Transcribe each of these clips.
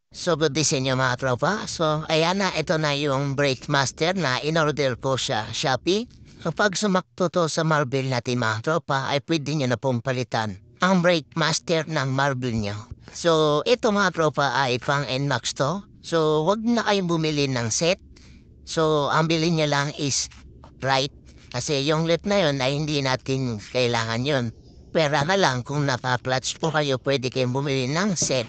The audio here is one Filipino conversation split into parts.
So, good day sa inyo mga tropa. So, ayan na, ito na yung Brake Master na in-order ko sa Shopee. Kapag sumakto to sa marble natin mga tropa, ay pwede nyo na pong palitan ang Brake Master ng marble nyo. So, ito mga tropa ay pang NMAX to. So, wag na kayong bumili ng set. So, ang bilhin nyo lang is right. Kasi yung left na yun ay hindi natin kailangan yun. Pera na lang kung naka-clutch po kayo, pwede kayong bumili ng set.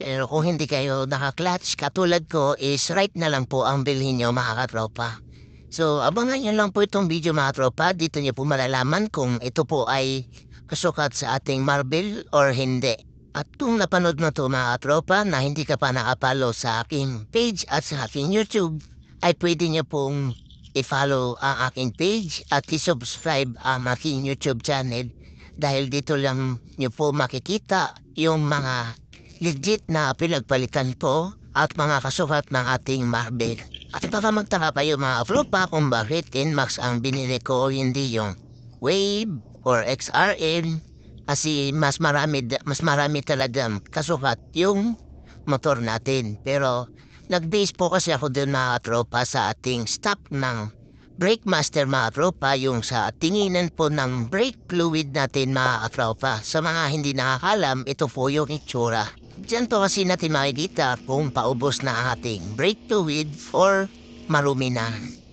Pero kung hindi kayo naka-clutch, katulad ko is right na lang po ang bilhin nyo mga katropa. So abangan nyo lang po itong video mga tropa. Dito nyo po malalaman kung ito po ay kasukat sa ating marble or hindi. At kung napanood mo to mga tropa na hindi ka pa nakapalo sa aking page at sa aking YouTube, ay pwede nyo pong i-follow ang aking page at i-subscribe ang aking YouTube channel dahil dito lang nyo po makikita yung mga legit na pinagpalitan ko at mga kasukat ng ating marble. At baka magtaka kayo mga tropa kung bakit Inmax ang binili ko hindi yung Wave or XRM kasi mas marami talagang kasukat yung motor natin. Pero nag-base po kasi ako dun mga tropa sa ating stock ng Brake Master mga tropa, yung sa tinginan po ng brake fluid natin mga tropa. Sa mga hindi nakakalam, ito po yung itsura. Diyan po kasi natin makikita kung paubos na ang ating brake fluid or marumi na.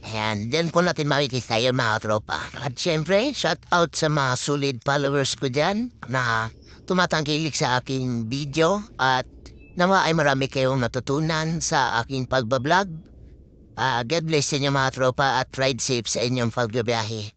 Ayan, diyan po natin makikita yung mga tropa. At syempre, shout out sa mga solid followers ko dyan na tumatangkilik sa aking video at nawa ay marami kayong natutunan sa aking pagbablog. God bless sa inyo mga tropa at ride safe sa inyong pagbabiyahe.